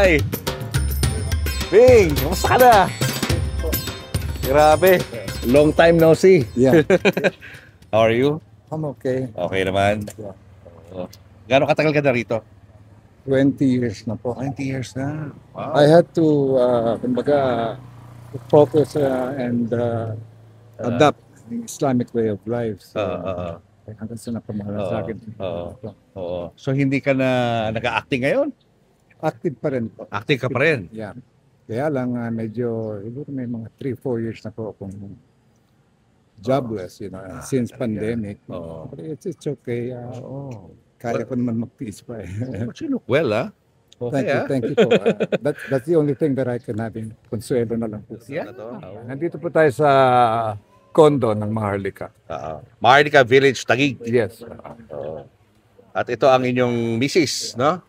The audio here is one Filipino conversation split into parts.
Hi! Bing! Kamusta ka na? Grabe. Long time no see. Yeah. How are you? I'm okay. Okay naman. Gano'ng katagal ka na rito? 20 years na po. 20 years na. Wow. I had to, kumbaga, focus and adapt the Islamic way of life. So, hanggang sa napamahala sa akin. Oo. So, hindi ka na nag-acting ngayon? Active pa rin po. Acting ka pa rin? Yeah. Kaya lang, medyo, may mga 3-4 years na po akong jobless, since pandemic. But it's okay. Kaya ko naman mag-peace pa eh. But you look well, ah. Okay, Thank you po. That's the only thing that I can have in consuelo na lang po. Yeah. Nandito po tayo sa condo ng Maharlika. Maharlika Village, Taguig. Yes. At ito ang inyong misis, no?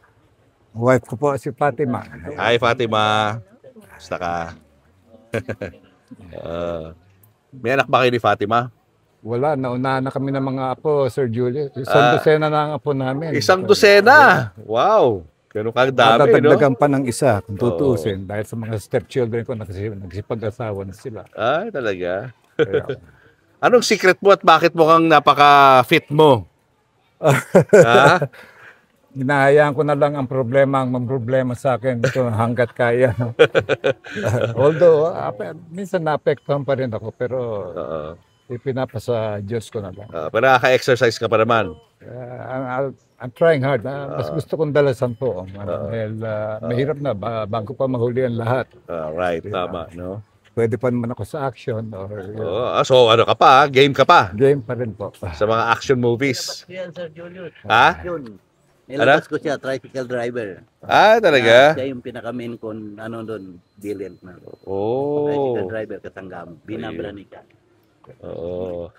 Wife ko po si Fatima. Hi, Fatima. Basta ka. May anak ba kayo ni Fatima? Wala, naunahan na kami ng mga apo, Sir Julius. Isang dosena na ang apo namin. Isang dosena? Wow! Ganun kang dami, no? Dadagdagan pa ng isa, kung tutuusin. Dahil sa mga stepchildren ko, nagsipag-asawa na sila. Ay, talaga? Anong secret mo at bakit mukhang napaka-fit mo? Ha? Hinahayaan ko na lang ang problema sa akin ito hanggat kaya. Although, minsan naapektuhan pa rin ako, pero ipinapasa Diyos ko na lang. Pero nakaka-exercise ka pa naman? I'm trying hard. Mas gusto kong dalasan po. Dahil mahirap na bago pa mahuli ang lahat. Right, tama, no? Pwede pa naman ako sa action. So, ano ka pa? Game ka pa? Game pa rin po. Sa mga action movies? Sir Julius. Ha? Yun. Nilabas ko siya, tricycle driver. Talaga? Siya yung pinaka-main kung ano doon, billion na. Oh. Tricycle driver, Katanggam. Binabra ni siya. Oo.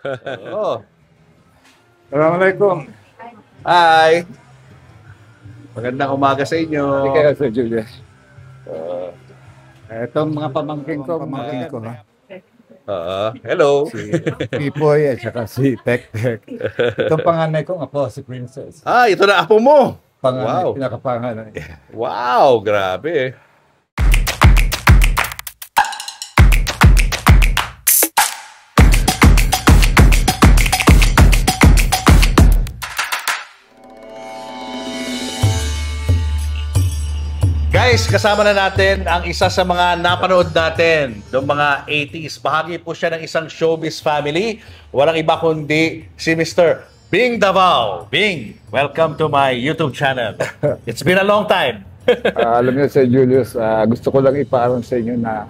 Assalamualaikum. Hi! Magandang umaga sa inyo. Hindi kayo, Sir Julius. Itong mga pamangkin ko. Hello. Si Pipoy at saka si Tek. Itong panganay kong apo, si Princess. Ito na apo mo. Panganay, Wow. pinakapanganay. Wow, grabe. Guys, kasama na natin ang isa sa mga napanood natin noong mga 80s. Bahagi po siya ng isang showbiz family. Walang iba kundi si Mr. Bing Davao. Bing, welcome to my YouTube channel. It's been a long time. Alam niyo, Sir Julius, gusto ko lang ipaalam sa inyo na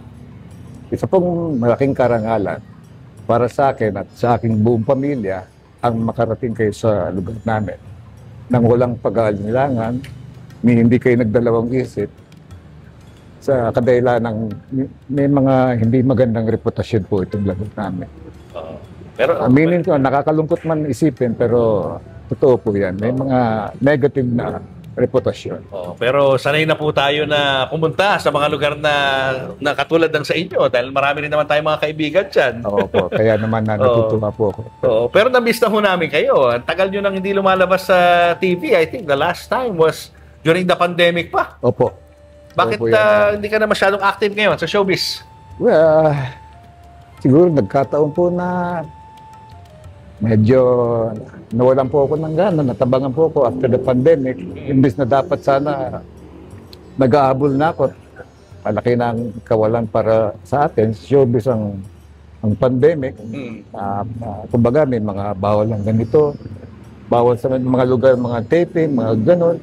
isa pong malaking karangalan para sa akin at sa aking buong pamilya ang makarating kayo sa lugar namin nang walang pag-aalinlangan, hindi kayo nagdalawang isip sa kadahilan ng may mga hindi magandang reputasyon po itong lagot namin. Pero aminin ko, nakakalungkot man isipin, pero totoo po yan. May mga negative na reputasyon. Pero sanay na po tayo na pumunta sa mga lugar na katulad ng sa inyo dahil marami rin naman tayong mga kaibigan dyan. Oo po, kaya naman natutuwa po ako. Pero na-miss na ho namin kayo. Ang tagal nyo nang hindi lumalabas sa TV. I think the last time was during the pandemic pa. Opo. Bakit hindi ka na masyadong active ngayon sa showbiz? Well, siguro nagkataon po na medyo nawalan po ako ng gana, natabangan po ako after the pandemic. Imbis na dapat sana nag-aabol na ako. Malaki na ang kawalan para sa atin. Showbiz ang pandemic. Kumbaga may mga bawal ng ganito. Bawal sa mga lugar, mga taping, mga ganon.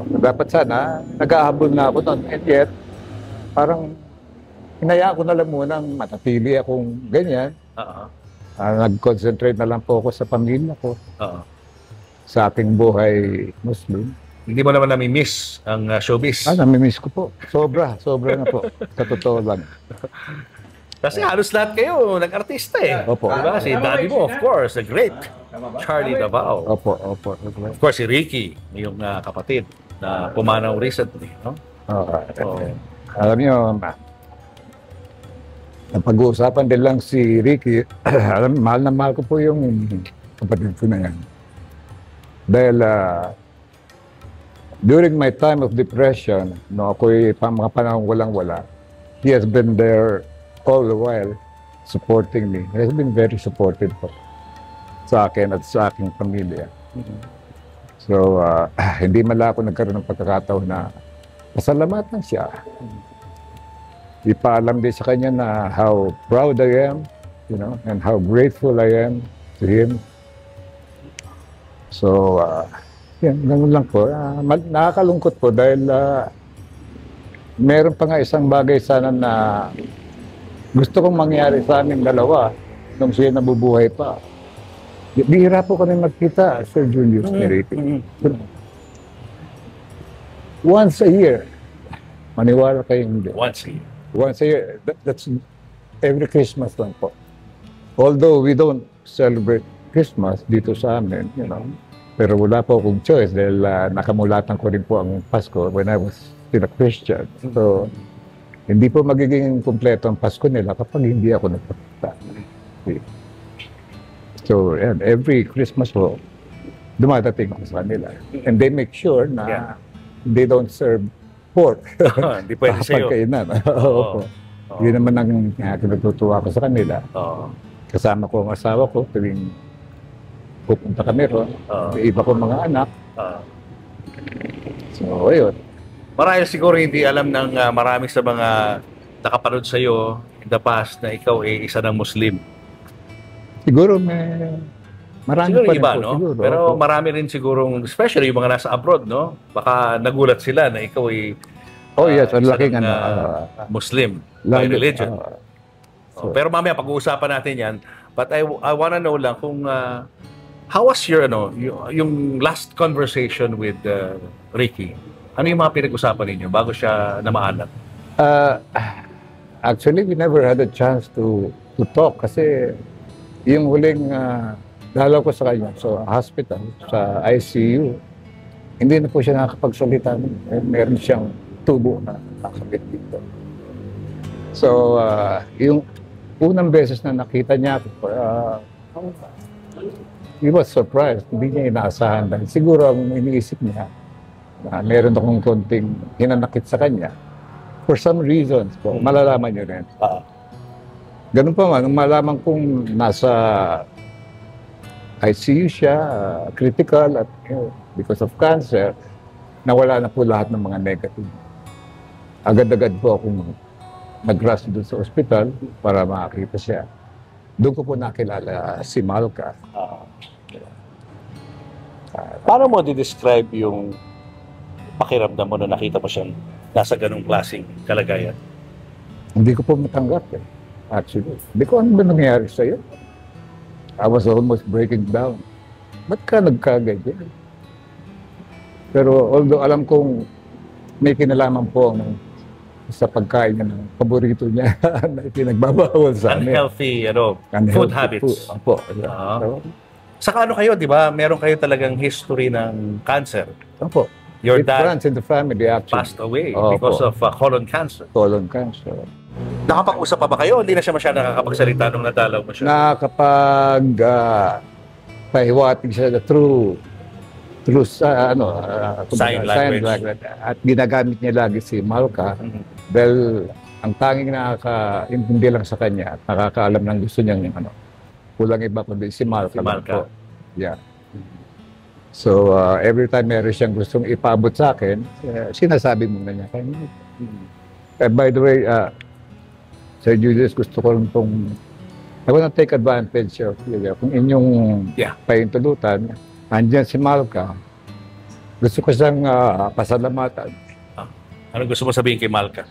Dapat sana, nag-ahabol na ako doon. And yet, parang hinayaan ko na lang munang matatili akong ganyan. Nag-concentrate na lang po ako sa pamilya ko. Sa ating buhay Muslim. Hindi mo naman nami-miss ang showbiz? Nami-miss ko po. Sobra na po. Sa totoo lang. Kasi halos lahat kayo nag-artista eh. Opo. Diba? Si daddy mo, of course, the great Charlie Davao. Opo. Of course, si Ricky, yung kapatid na pumanaw recently. No? Alam niyo, napag-uusapan din lang si Ricky. Mahal na mahal ko po yung kapatid ko na yan. Dahil during my time of depression, no, ako'y mga panahon walang-wala, he has been there all the while supporting me. He has been very supportive po sa akin at sa aking pamilya. So, hindi mala ako nagkaroon ng pagkakataon na pasalamatan siya. Ipaalam din sa kanya na how proud I am, you know, and how grateful I am to him. So, yan, ganun lang po. Nakakalungkot po dahil meron pa nga isang bagay sana na gusto kong mangyari sa aming dalawa nung siya nabubuhay pa. Bihira po kami magkita, Sir Julius Neriti. Once a year. Maniwala kayo hindi. Once a year. Once a year. That's every Christmas lang po. Although we don't celebrate Christmas dito sa amin, you know, pero wala po akong choice dahil nakamulatan ko rin po ang Pasko when I was still a Christian. So, hindi po magiging kumpleto ang Pasko nila kapag hindi ako nagpapita. So, and every Christmas po, dumadating ako sa kanila. And they make sure na they don't serve pork. Hindi pwede sa'yo. Pagkainan. Oo po. Yun naman ang natutuwa ko sa kanila. Kasama ko ang asawa ko tuwing pupunta kami ron. Iba ko mga anak. So, ayun. Marahil siguro hindi alam ng marami sa mga nakapanood sa'yo in the past na ikaw ay isa ng Muslim. Siguro marami Siguro pa rin iba, po, no? siguro. Pero Opo. marami rin sigurong, especially yung mga nasa abroad, no? Baka nagulat sila na ikaw ay Oh yes, ang isa laking ng, ano. Muslim by Lalo- religion. so- Pero mamaya pag-uusapan natin yan. But I wanna know lang kung how was your, yung last conversation with Ricky? Ano yung mga pinag-usapan ninyo bago siya namaalat? Actually, we never had a chance to talk kasi yung huling dalaw ko sa kanya sa hospital, sa ICU, hindi na po siya nakakapagsalita. Meron siyang tubo na nakakabit dito. So, yung unang beses na nakita niya ako, he was surprised. Hindi niya inaasahan dahil siguro ang iniisip niya na meron akong konting hinanakit sa kanya. For some reasons po, malalaman niyo rin. Ganun pa man, nung malaman kong nasa ICU siya, critical at because of cancer, nawala na po lahat ng mga negative. Agad-agad po akong nag-rush doon sa ospital para makakita siya. Doon ko po nakilala si Malka. Paano mo di-describe yung pakiramdam mo na nakita mo siyang nasa ganung klaseng kalagayan? Hindi ko po matanggap eh. Actually, hindi ko ano ba nangyari sa'yo. I was almost breaking down. Ba't ka nagkaganyan? Pero although alam kong may kinalaman po ang sa pagkain niya ng paborito niya na ipinagbabawal sa amin. Unhealthy, food habits. Opo. Saka ano kayo, di ba? Meron kayo talagang history ng cancer. Opo. Your It dad runs in the family actually. passed away Opo. because of colon cancer. Colon cancer. Nakapag-usap pa ba kayo? Hindi na siya masyadong nakakapagsalita nung nadalaw mo siya? Nakakapag pahiwatig siya through Sign language. At ginagamit niya lagi si Malka dahil ang tanging nakakaintindi lang sa kanya at nakakaalam ng gusto niyang kulang iba kundi si Malka. Si Malka. Po. Yeah. So every time meron siyang gustong ipabot sa akin, sinasabi mo na niya. By the way, Sir Julius, gusto ko rin pong I want to take advantage of you. Kung inyong paintulutan, andyan si Malka. Gusto ko siyang pasalamatan. Ano gusto mo sabihin kay Malka?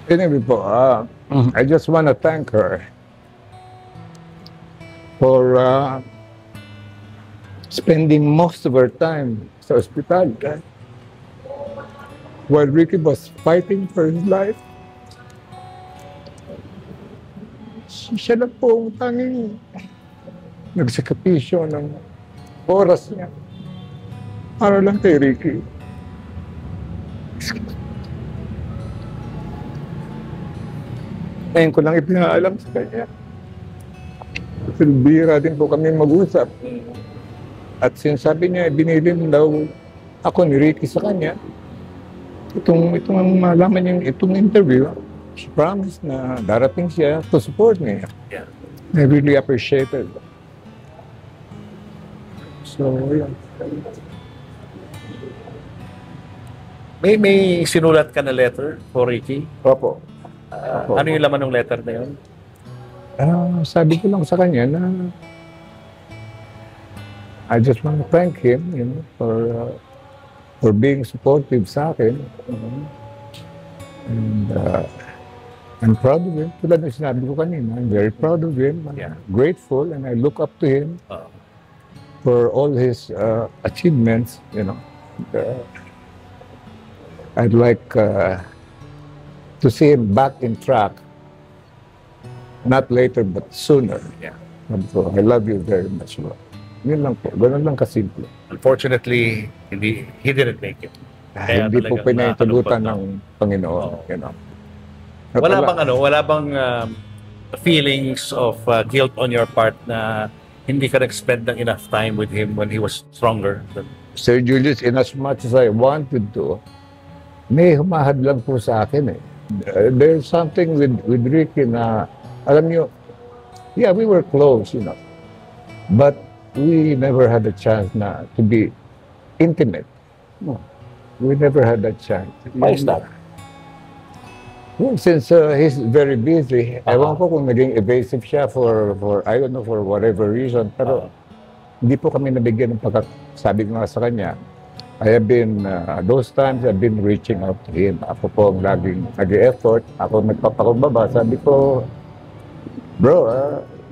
Anyway po, I just want to thank her for spending most of her time sa ospital while Ricky was fighting for his life. Siya lang po ang tanging nagsakripisyo ng oras niya para lang kay Ricky. Ngayon ko lang ipinaalam sa kanya. Kasi bihira din po kami mag-usap. At sinasabi niya, binilin daw ako ni Ricky sa kanya. Itong ang malaman niyang itong interview, she promised na darating siya to support me. Yeah. I really appreciate it. So, yun. May sinulat ka na letter for Ricky? Opo. Ano yung laman ng letter na yun? Sabi ko lang sa kanya na I just want to thank him, you know, for being supportive sa akin. And I'm proud of him. Tulad ng sinabi ko kanina, I'm very proud of him. I'm Yeah. grateful and I look up to him Oo. for all his achievements, you know. I'd like to see him back in track. Not later, but sooner. Yeah. So, I love you very much, bro. Yun lang po. Ganun lang kasimple. Unfortunately, he didn't make it. Kaya Hindi po talagang pinahintulutan nakakalungkot, ng Panginoon. Oo. You know. At Wala bang feelings of guilt on your part na hindi ka nag-spend ng enough time with him when he was stronger? Sir Julius, in as much as I wanted to, may humahad lang po sa akin eh. There's something with Ricky na, alam niyo, yeah, we were close, you know. But we never had a chance na to be intimate. No. We never had that chance. Why is that? Well, since he's very busy, ewan ko kung naging evasive siya for I don't know, for whatever reason, pero hindi po kami nabigyan ng pagkasabi ko nga sa kanya. I have been, those times I've been reaching out to him. Ako po ang laging nag-effort. Ako nagpapakumbaba. Sabi ko, bro,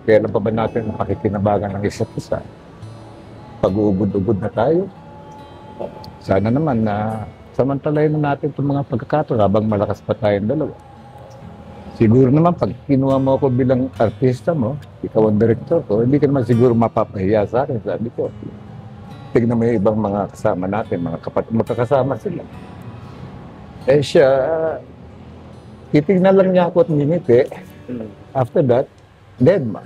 kailan pa ba natin makikinabangan ng isa't isa? Pag-uugod-ugod na tayo. Sana naman na samantalayin na natin itong mga pagkakataon habang malakas pa tayong dalawa. Siguro naman, pag kinuha mo ako bilang artista mo, ikaw ang director ko, hindi ka naman siguro mapapahiya sa akin, sabi ko. Tignan mo yung ibang mga kasama natin, mga kapatid, magkakasama sila. Eh siya, titignan lang niya ako at ngingiti. After that, dead ma.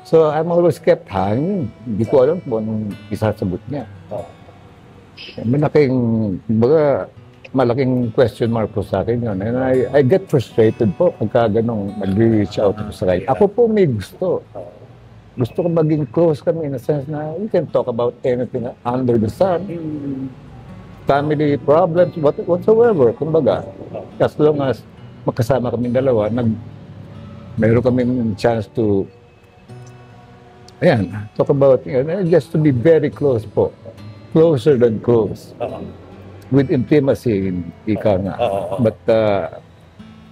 So I'm always kept hanging. Hindi ko alam kung anong isasagot niya. Malaking question mark po sa akin yun. And I get frustrated po pagka ganong nag-reach out po sa kanya. Ako po may gusto. Gusto ko maging close kami in a sense na we can talk about anything under the sun. Family problems, whatsoever. Kumbaga, as long as magkasama kami dalawa, meron kami chance to talk about, just to be very close po. Closer than close. With intimacy, ika nga. But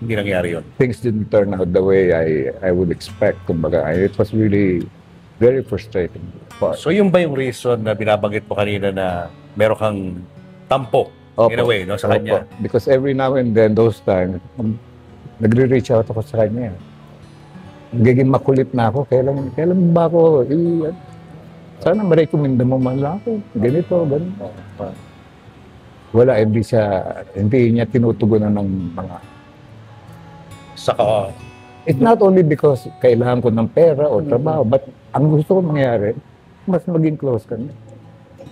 Hindi nangyari yun. things didn't turn out the way I would expect. Kumbaga, it was really very frustrating. So yung ba yung reason na binabanggit mo kanina na meron kang tampok in a way, no, sa kanya? Because every now and then, those times, nagre-reach out ako sa kanya. Nagiging makulit na ako. Kailan ba ako, sana ma-recommenda mo man lang ako. Ganito, ganito. Wala, hindi niya tinutugunan ng mga... Saka, It's not only because kailangan ko ng pera o trabaho, but ang gusto ko mangyari, mas maging close kami.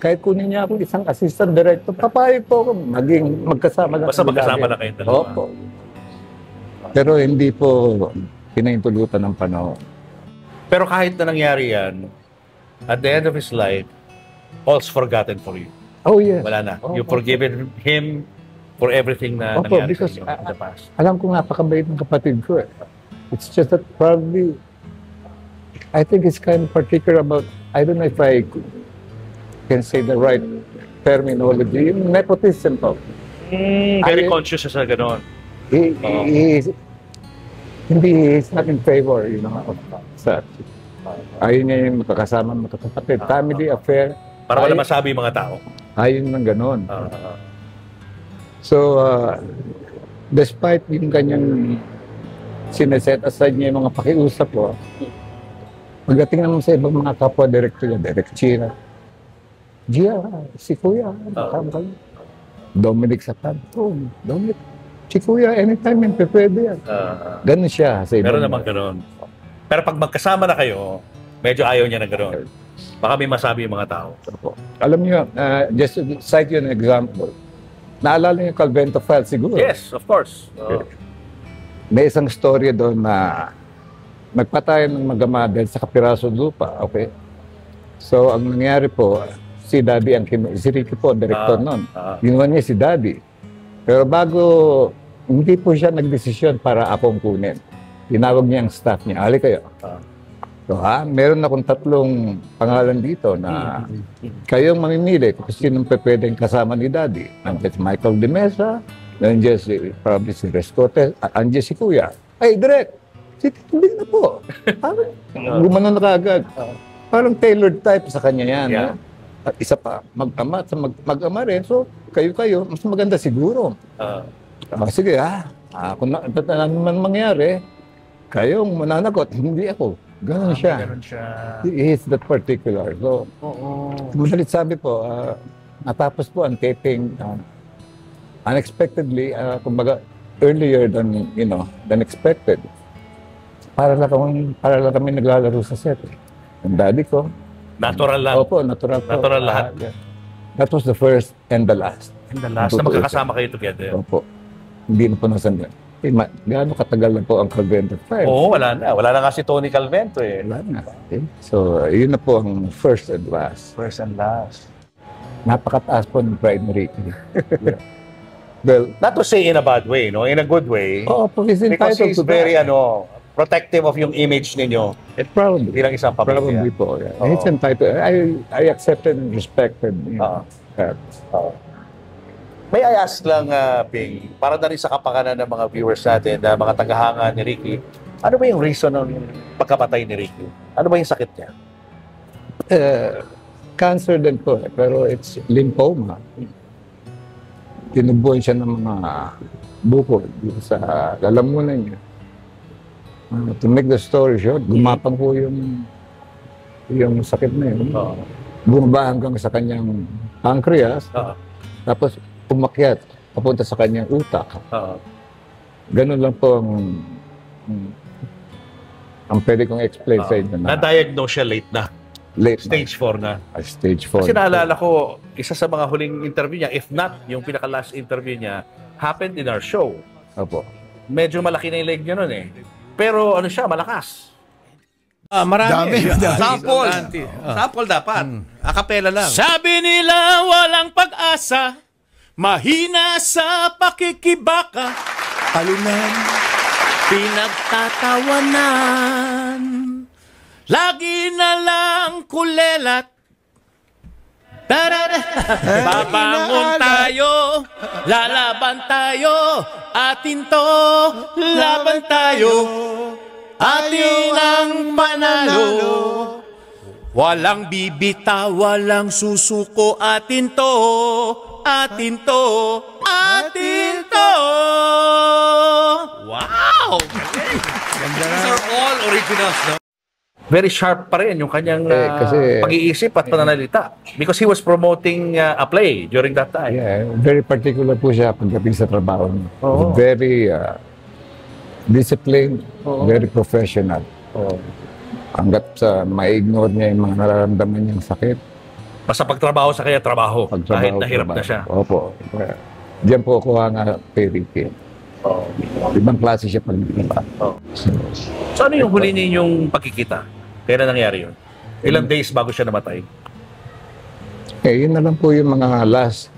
Kahit kunin niya ako isang assistant director, papayag po ako maging magkasama na. basta magkasama na kayong dalawa. Opo. Pero hindi po pinahintulutan ng panahon. Pero kahit na nangyari yan, at the end of his life, all's forgotten for you. Oh yes. Wala na. Opo. You've forgiven him for everything na Opo, nangyari sa because inyo in the past. Alam ko napakabait ng kapatid ko eh. It's just that probably, I think it's kind of particular about, I don't know if I can say the right terminology, yung nepotism po. Very conscious siya sa gano'n. He's not in favor, of such. Ayun niya yung makakasama ng magkakapatid. Family affair. Para wala masabi yung mga tao. Ayun ng ganon. So, despite yung kanyang sineset aside niya yung mga pakiusap ko, pagdating naman sa ibang mga kapwa-director niya, Direk Chira, Gia, si Kuya, kasama kayo. Dominic sa kanto. Dominic, si Kuya, anytime yan, pwede yan. Ganun siya. Sa Meron ibang- naman ganun. Pero pag magkasama na kayo, medyo ayaw niya na ganun. Baka may masabi yung mga tao. Opo. Alam niyo, just to cite you an example, naalala niyo yung Calvento file siguro? Yes, of course. May isang story doon na nagpatay ng magama dahil sa kapiraso lupa, okay? So, ang nangyari po, si Daddy ang si Ricky po, director noon. Ginawa niya si Daddy. Pero bago, hindi po siya nagdesisyon para akong kunin. Tinawag niya ang staff niya, ali kayo. So, meron akong 3 pangalan dito na kayong mamimili kung sinong pwedeng kasama ni Daddy. Nandiyan si Michael De Mesa, nandiyan si, probably si Rescote, andiyan si Kuya. Ay, direct, hindi na po. Parang gumano na kagad. Parang tailored type sa kanya yan. Yeah. At isa pa, mag-ama at mag-ama rin. So, kayo-kayo, mas maganda siguro. Sige kung ano man mangyari, kayong mananagot, hindi ako. Ganon siya. Ganun siya. He is that particular. So, madalit sabi po, natapos po ang taping unexpectedly, kumbaga, earlier than, than expected. Para lang kami naglalaro sa set. Ang daddy ko. Natural lang. Opo, natural po. Natural lahat. Yeah. That was the first and the last. And the last na magkakasama kayo together. Opo. Hindi na po nasan yan. Gaano katagal na po ang Calvento File? Oo, wala na. Wala na nga si Tony Calvento eh. Wala na. Okay? So, yun na po ang first and last. First and last. Napakataas po ng pride ni Ricky. Well, Not to say in a bad way, no? In a good way. po, he's Because entitled he's to very, that. protective of yung image ninyo Probably. bilang isang pamilya. Probably po. Yeah. Oo. He's entitled. I accepted and respected that. May I ask lang, Ping, para na rin sa kapakanan ng mga viewers natin, na mga tagahanga ni Ricky, ano ba yung reason ng pagkapatay ni Ricky? Ano ba yung sakit niya? Cancer din po, pero it's lymphoma. Tinubuan siya ng mga bukol dito sa lalamunan niya. To make the story short, gumapang po yung sakit na yun. Bumaba hanggang sa kanyang pancreas, tapos umakyat papunta sa kanyang utak. Ganun lang po ang pwede kong explain sa inyo. Na-diagnose siya late na. Late Stage 4 na. Stage 4. Kasi naalala ko, isa sa mga huling interview niya, if not, yung pinaka-last interview niya, happened in our show. Opo. Medyo malaki na yung leg niya nun eh. Pero ano siya, malakas. Marami. Sample. Sample dapat. Acapella lang. Sabi nila walang pag-asa, mahina sa pakikibaka, talunan, pinagtatawanan, lagi na lang kulelat. Babangon tayo, lalaban tayo, atin to, laban tayo, atin ang panalo. Walang bibita, walang susuko, atin to, atin to, atin to. Wow! These are all originals, no? Very sharp pa rin yung kanyang kasi- pag-iisip at pananalita. Because he was promoting a play during that time. Yeah, very particular po siya pagdating sa trabaho niya. Oo. Very disciplined, very professional. Hanggat sa ma-ignore niya yung mga nararamdaman niyang sakit. Basta pagtrabaho sa kanya, trabaho. Kahit nahirap na siya. Opo. Diyan po ako nga kay Ricky. Ibang klase siya pag-iba. So ano yung huli ninyong pagkikita? Kailan nangyari yun? Ilang days bago siya namatay? Yun na lang po yung mga last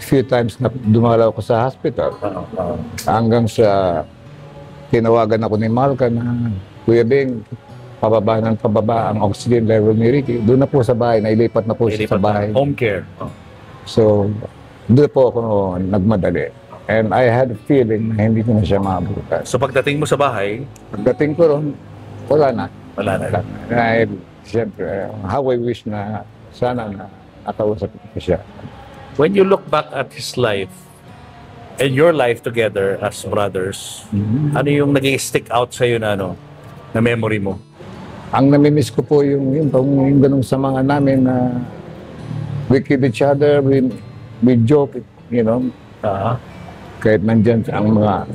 few times na dumalaw ko sa hospital. Hanggang sa tinawagan ako ni Malca na, Kuya Bing, pababa ang oxygen level ni Ricky. Doon na po sa bahay, nailipat na po siya sa bahay. Home care. So, doon po ako nagmadali. And I had a feeling na hindi ko na siya maabutan. So pagdating mo sa bahay, Pagdating ko ron, wala na. wala na. Dahil, siyempre, how I wish na sana na nakausap ko siya. When you look back at his life and your life together as brothers, ano yung nag-stick out sa'yo na na memory mo? Ang namimiss ko po yung ganung samahan namin na we kid each other, we joke, you know, Ah. kahit nandyan ang mga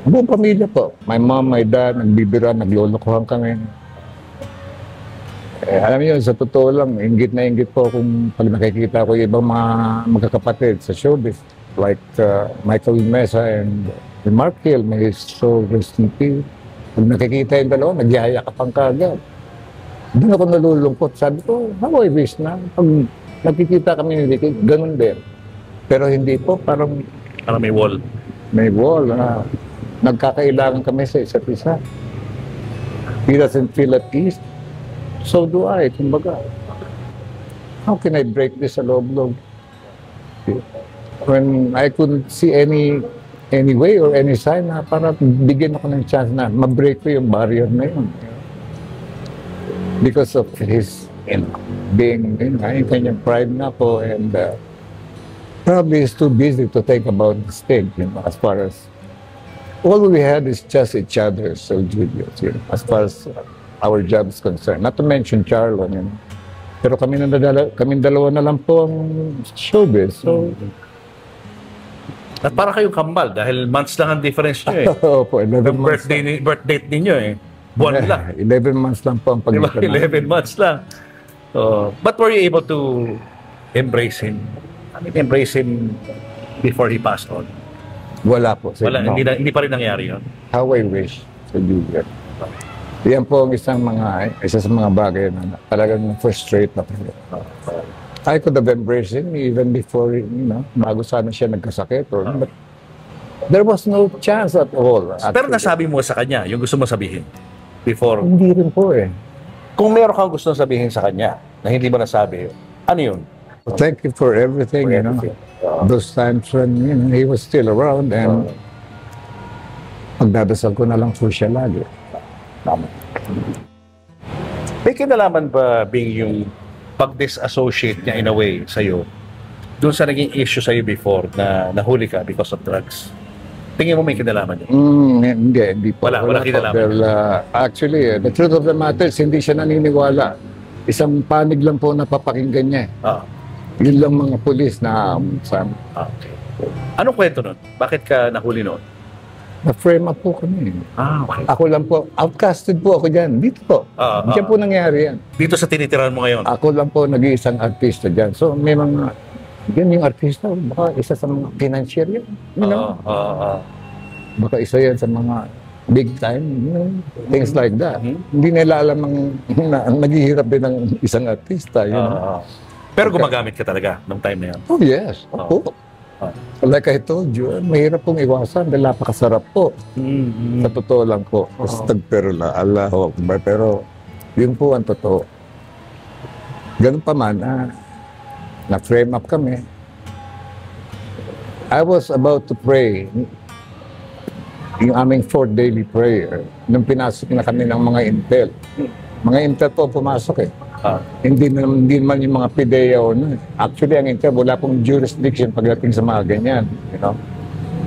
buong pamilya po. My mom, my dad, nagbibira, naglolokohan kami. Alam niyo, sa totoo lang, inggit na inggit po kung pag nakikita ko yung ibang mga magkakapatid sa showbiz. Like Michael Mesa and Mark Hill, may so rest in peace. Pag nakikita yung dalawa, nagyayakapang kagad. Doon ako nalulungkot. Sabi ko, how I wish na. Pag nakikita kami ni Ricky, ganun din. Pero hindi po, parang Parang may wall. may wall. Nagkakailangan kami sa isa't isa. He doesn't feel at ease. So do I. Kumbaga, how can I break this sa loob-loob? When I couldn't see any way or any sign na para bigyan ako ng chance na ma-break ko yung barrier na yun. Because of his being, yung kanyang pride na po, and probably he's too busy to think about the stage, as far as all we had is just each other, so Julius, as far as our job is concerned. Not to mention Charlon, Pero kami dalawa na lang po ang showbiz, so At para kayong kambal dahil months lang ang difference nyo eh. Opo, 11 Yung months. birth date ninyo eh. Buwan lang. 11 months lang po ang Diba? pagitan. 11 months lang. But were you able to embrace him? I mean, embrace him before he passed on? Wala po. Wala, No. hindi pa rin nangyari yun. How I wish sa Juliet. Yan po ang isa sa mga bagay na talagang frustrate na po. I could have embraced him even before, bago sana siya nagkasakit. But there was no chance at all. Pero nasabi mo sa kanya yung gusto mo sabihin before. Hindi rin po eh. Kung meron kang gusto sabihin sa kanya na hindi mo nasabi, ano yun? Thank you for everything, For everything. Those times when he was still around, and pagdadasal ko na lang po siya lagi. Tama. May kinalaman ba being yung pag-disassociate niya in a way sa'yo doon sa naging issue sa'yo before na nahuli ka because of drugs? Tingin mo may kinalaman yun? Hindi po. Wala kinalaman. Well, actually, the truth of the matter is hindi siya naniniwala. Isang panig lang po na papakinggan niya. Ah, Yun lang mga pulis na okay. Anong kwento nun? Bakit ka nahuli nun? na-frame up po kami. Okay. Ako lang po, outcasted po ako dyan. Dito po. Diyan po nangyari yan. Dito sa tinitirahan mo ngayon? Ako lang po nag-iisang artista dyan. So may mga, yan yung artista, baka isa sa mga financier yan. Baka isa yan sa mga big time, things like that. Hindi nila alam ang naghihirap din ng isang artista. Pero gumagamit ka talaga nung time na yan? Oh yes, opo. Like I told you, mahirap pong iwasan dahil napakasarap po. Sa totoo lang po. Pero Allahu Akbar. Pero yun po ang totoo. Ganun pa man, na-frame up kami. I was about to pray yung aming 4th daily prayer nung pinasok na kami ng mga intel. Mga intel po pumasok eh. Hindi naman yung mga PIDEA o ano. Actually, ang intel, wala pong jurisdiction pagdating sa mga ganyan.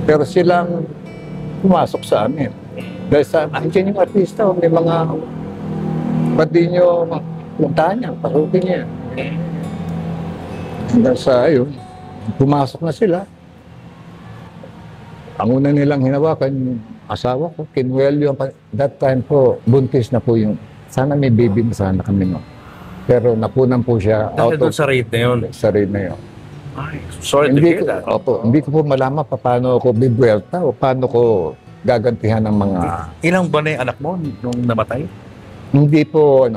Pero silang pumasok sa amin. Dahil sa, andyan yung artista, may mga, ba't di nyo puntahan niya, pasukin niya. Dahil sa, ayun, pumasok na sila. Ang una nilang hinawakan, yung asawa ko, Kinuelio, that time po, buntis na po yung, sana may baby na sana kami no. Pero napunan po siya Dahil doon sa raid na yun? Sa raid na yun. Ay, sorry to hear that. Hindi ko po malaman paano ako bibuelta o paano ko gagantihan ng mga... Ilang buwan na yung anak mo nung namatay? Hindi po,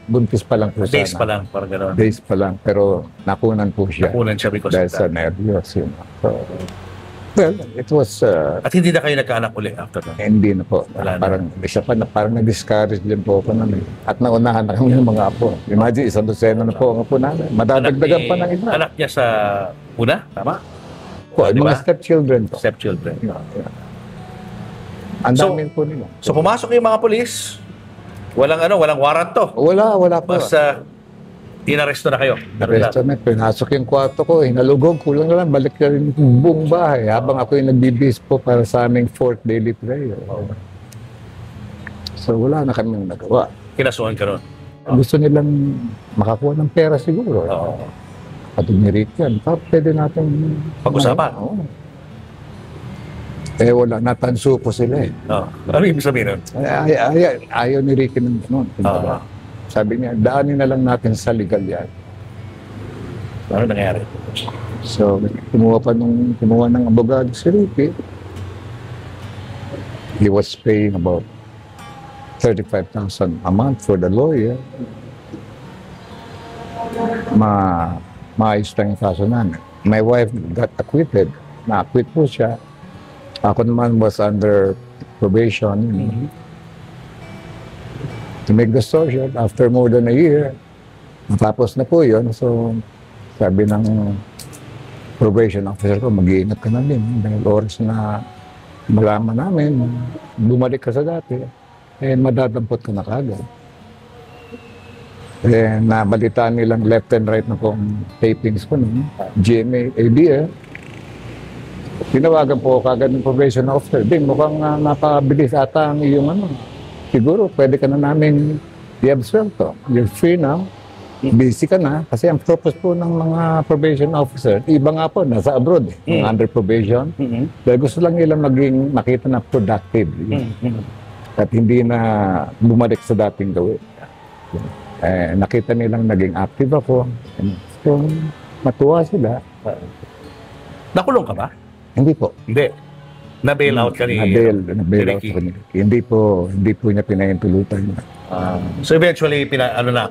buntis pa lang po sana. Days pa lang, parang gano'n. Days pa lang, pero nakunan po siya. Nakunan siya because dahil of sa that. nervyos. So, well, it was... At hindi na kayo nagkaanak uli after that? hindi na po. Wala na. Parang isa pa na parang na-discourage din po ako namin. At naunahan na kami ng mga apo. Imagine, 100 na po ang apo namin. Madadagdagan pa ng iba. Anak niya sa una, tama? Po, Di ba? mga stepchildren po. Stepchildren. Ang So- dami po nila. So pumasok yung mga polis, walang warrant to. Wala po. Basta inaresto na kayo. Naresto na, pinasok yung kwarto ko, hinalugog, kulang na lang, balik na rin yung buong bahay. Habang ako yung nagbibis po para sa aming 4th daily prayer. So wala na kami nagawa. Kinasuhan ka ron. Gusto nilang makakuha ng pera siguro. Oo. Pati ni Rick yan. Pwede natin Pag-usapan. Oo. Wala. Natanso po sila eh. Ano ibig sabihin nun? Ayaw ni Ricky ng noon. Sabi niya, daanin na lang natin sa legal yan. Ano nangyari? So, kumuha ng abogado si Ricky. He was paying about 35,000 a month for the lawyer. Maayos lang yung kaso namin. My wife got acquitted. Na-acquit po siya. Ako naman was under probation. To make the story short, after more than a year, natapos na po yun. So, sabi ng probation officer ko, mag-iingat ka na din. Dahil oras na malaman namin, bumalik ka sa dati, madadampot ka na kagad. Nabalitaan nilang left and right na pong tapings ko nun, GMA, ABL. Tinawagan po kagad ng probation officer. Ding, mukhang napabilis ata ang iyong ano. Siguro, pwede ka na namin i-absuelto. You're free now. Busy ka na. Kasi ang purpose po ng mga probation officer, iba nga po, nasa abroad. Under probation. Dahil gusto lang nila makita na productive. At hindi na bumalik sa dating gawin. Nakita nilang naging active ako. So, matuwa sila. Nakulong ka ba? Hindi po. Hindi. Na-bail out ka ni Na-bail out Ricky. ko ni Ricky. Hindi po niya pinahintulutan. So eventually,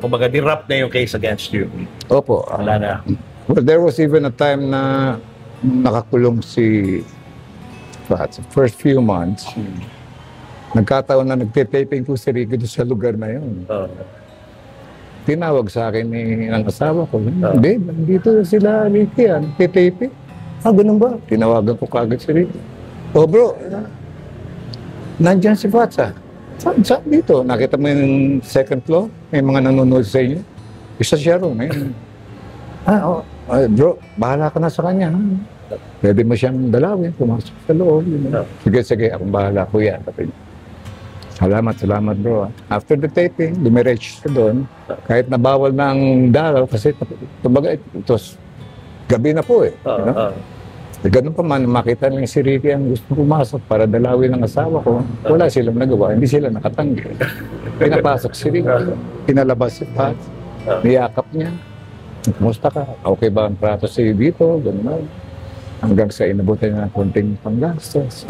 kumbaga, di-wrap na yung case against you. Opo. Wala na. Well, there was even a time na nakakulong si sa first few months. Nagkataon na nagtitaping ko si Ricky doon sa lugar na yun. Tinawag sa akin ng asawa ko, Babe, dito sila Ricky yan, titaping. Ganun ba? Tinawagan ko kagad si Ricky. Bro, nandyan si Fatsa. Saan dito? Nakita mo yung second floor? May mga nanonood sa inyo? Isa siya ron. Bro, bahala ka na sa kanya. Pwede mo siyang dalawin, pumasok sa loob. Sige, akong bahala ko yan. Salamat bro. After the taping, dumiretso siya doon. Kahit nabawal na ang dalaw, kasi ito gabi na po eh. Ganun pa man, makita lang si Ricky ang gusto pumasok para dalawin ang asawa ko. Wala silang nagawa, hindi sila nakatanggi. Pinapasok si Ricky, pinalabas si Pat, niyakap niya. Kumusta ka? Okay ba ang prato sa'yo dito? Ganun. Hanggang sa inabutan niya ng konting panggastos.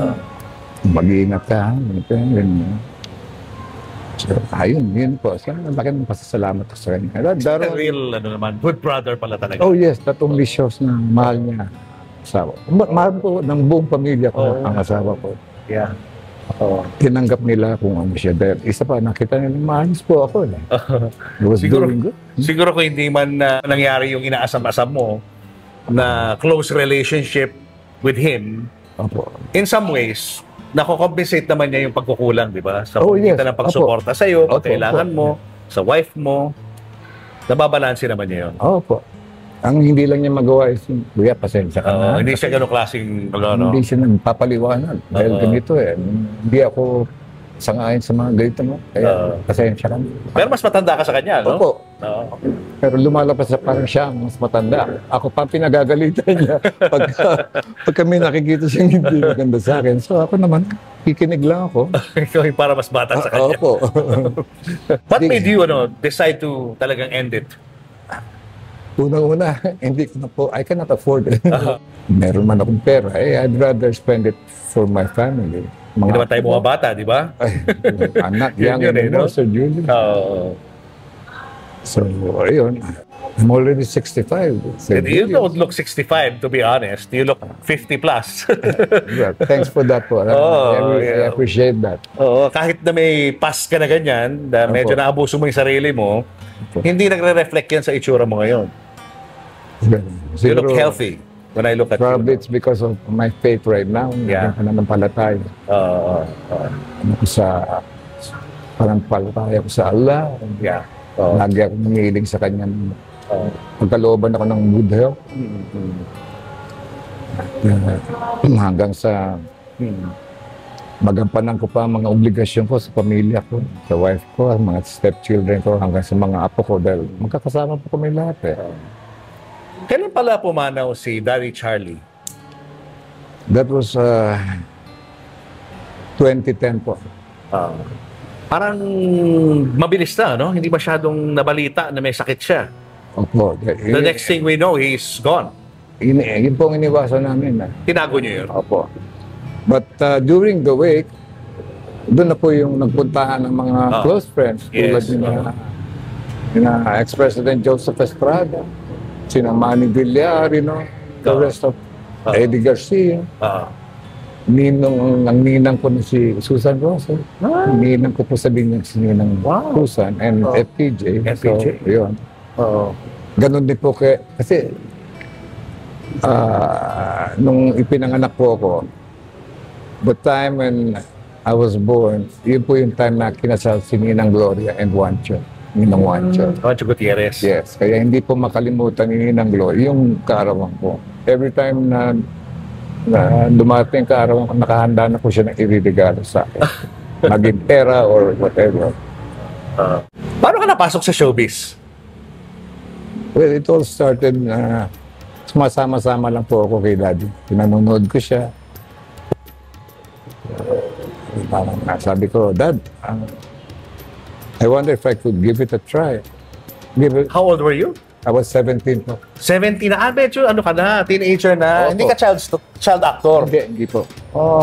Mag-iingat ka. Ganun. So, ayun, yun po. Laki ng pasasalamat ko sa kanya. Real, good brother pala talaga. Oh yes, that only shows na mahal niya asawa. Mahal po ng buong pamilya ko ang asawa ko. Yeah. Tinanggap nila kung ano siya. Dahil isa pa, nakita nila maayos po ako. It was doing good. Siguro kung hindi man nangyari yung inaasam-asam mo na close relationship with him, in some ways, nako-compensate naman niya yung pagkukulang, di ba? Sa pagkita ng pagsuporta sa'yo, pag kailangan mo, sa wife mo, nababalansin naman niya yun. Opo. Ang hindi lang niya magawa is, kuya, pasensya ka na. Hindi siya gano'ng klaseng, Hindi siya nagpapaliwanag. Dahil ganito hindi ako sangayon sa mga ganito mo. Kaya pasensya ka na. Pero mas matanda ka sa kanya, no? Opo. Pero lumalabas na parang siya mas matanda. Ako pa pinagagalitan niya pag kami nakikita siyang hindi maganda sa akin. So ako naman, kikinig lang ako. Ikaw yung para mas bata sa kanya. Opo. What made you decide to talagang end it? Unang-una, hindi ko na po, I cannot afford it. Meron man akong pera, I'd rather spend it for my family. Hindi naman tayo mga bata, di ba? I'm not young anymore, Sir Julian. So, ayun. I'm already 65. You don't look 65, to be honest. You look 50 plus. Yeah, thanks for that po. I appreciate that. Kahit na may pass ka na ganyan, medyo naabuso mo yung sarili mo, hindi nagre-reflect yan sa itsura mo ngayon. You look healthy when I look at probably you. It's because of my faith right now. Yeah. Pananampalataya. Pananampalataya ko sa Allah. Yeah. Lagi ako nangihiling sa kanya. Pagkalooban ako ng good health. Hanggang sa magampanan ko pa ang mga obligasyon ko sa pamilya ko, sa wife ko, mga stepchildren ko, hanggang sa mga apo ko dahil magkakasama po kami lahat Kailan pala pumanaw si Daddy Charlie? That was 2010 po. Parang mabilis na, no? Hindi masyadong nabalita na may sakit siya. Opo. The next thing we know, he's gone. Yun po ang iniwasan namin. Tinago niyo yun. Opo. But during the week, doon na po yung nagpuntahan ng mga close friends. Tulad ni ex-President Joseph Estrada, sina Manny Villar, the rest of Eddie Garcia. Ang ninang ko na si Susan Rosa. Ninang ko po sabihin niya si Ninang Susan and FPJ. FPJ. So, yun. Ganon din po kasi nung ipinanganak po ako, the time when I was born, yun po yung time na kinasal si Ninang Gloria and Juancho. Ninang Juancho. Juancho Gutierrez. Yes. Kaya hindi po makalimutan ni Ninang Gloria yung kaarawan ko. Every time na dumating kaarawan ko, nakahanda na po siya ng iririgalo sa akin. Maging pera or whatever. Paano ka napasok sa showbiz? Well, it all started sumasama-sama lang po ako kay Daddy. Pinanonood ko siya. Parang sabi ko, Dad, I wonder if I could give it a try. How old were you? I was 17 po. 17 na. Medyo ano ka na, teenager na. Opo. Hindi ka child actor. Hindi po.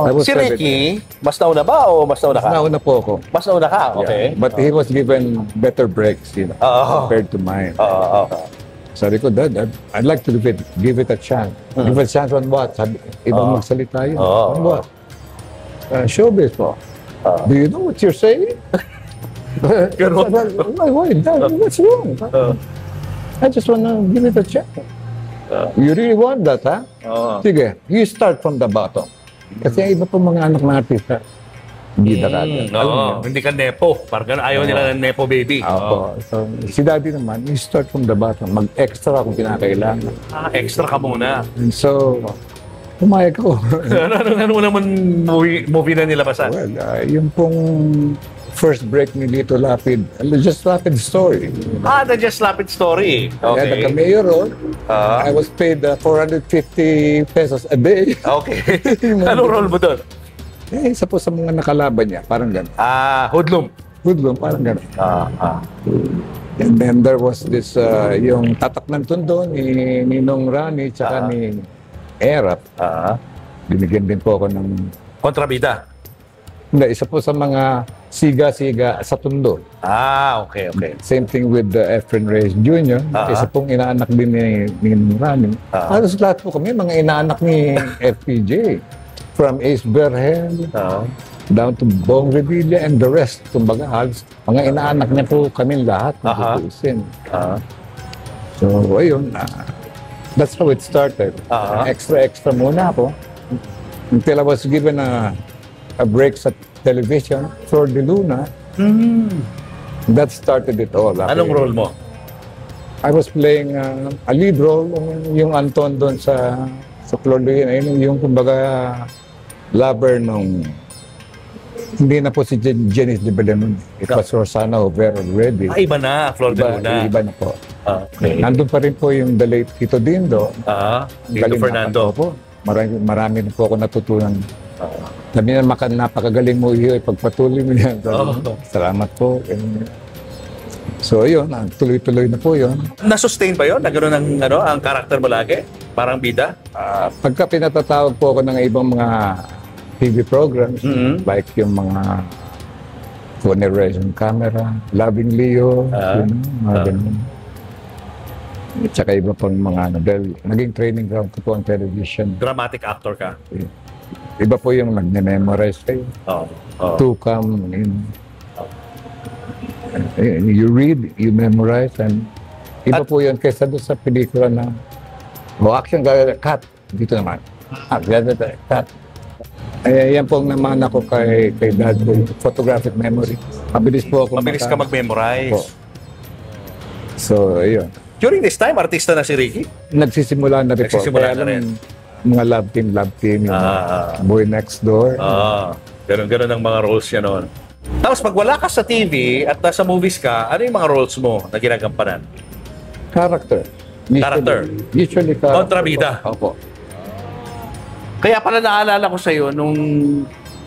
I was Si 17. Ricky, mas nauna ba o mas nauna ka? Nauna po ako. Mas nauna ka, okay. Yeah. But he was given better breaks, compared to mine. Sabi ko, Dad, I'd like to give it a chance. Give it a chance on what? Sabi, ibang magsalita yun. On what? Showbiz po. Do you know what you're saying? Ganun. Why, Dad, what's wrong? I just want to give it a chance. You really want that, ha? Sige, you start from the bottom. Kasi iba po mga anak ng artista. Hindi na kagad. Hindi ka nepo. Parang ayaw nila ng nepo baby. So, si Daddy naman, you start from the bottom. Mag-extra kung kinakailangan. Extra ka muna. And so, pumayag ako. Ano naman movie na nilabasan? Well, yung pong first break ni Lito Lapid, Just Lapid Story. The Just Lapid Story. Yeah, Okay. nagka-mayor role. I was paid 450 pesos a day. Okay. Anong role mo doon? Isa po sa mga nakalaban niya, parang gano'n. Hoodlum. Hoodlum, parang gano'n. And then there was this, yung tatak ng tondo ni Ninong Rani, tsaka ni Erap. Binigyan din po ako ng... Kontrabida. Hindi, isa po sa mga siga-siga sa tondo. Okay. Same thing with Efren Reyes Jr. Isa pong inaanak din ni Ninong Rani. Halos lahat po kami, mga inaanak ni FPJ. From Ace Berhel, down to Bong Revilla and the rest. Kumbaga, halos mga inaanak niya po kami lahat. So, ayun. That's how it started. Extra muna ako. Until I was given a break sa television, Flor de Luna. That started it all. Anong role mo? I was playing a lead role, yung Anton doon sa Flor de Luna. Yung kumbaga lover nung hindi na po si Janice de Belenon. It was Rosana Over already. Iba na, Flor de Luna. Iba na po. Okay. Nandun pa rin po yung the late Tito Dindo. Tito Fernando. Po. Marami na po ako natutunan. Sabi na, napakagaling mo iyo, pagpatuloy mo yan. Salamat po. So, yun, tuloy-tuloy na po yun. Na-sustain ba yun? Na gano'n ang karakter mo lagi? Parang bida? Pagka pinatatawag po ako ng ibang mga TV programs, like yung mga Generation Camera, Loving Leo, mga ganun. At saka iba pang mga dahil naging training ground ko po ang television. Dramatic actor ka? Iba po yung nag-memorize kayo. Tukam, you read, you memorize, and iba po yun kaysa doon sa pelikula na action, cut. Dito naman. Cut. Yan po ang naman ako kay Dad po, photographic memory. Mabilis po ako. Mabilis ka mag-memorize. Po. So, ayun. During this time, artista na si Ricky? Nagsisimula na rin po. Nagsisimula na rin. Mga love team, yung Boy Next Door. Ganun ang mga roles niya noon. Tapos pag wala ka sa TV at nasa movies ka, ano yung mga roles mo na ginagampanan? Character. Character. Usually Kontrabida. Opo. Kaya pala naalala ko sa'yo nung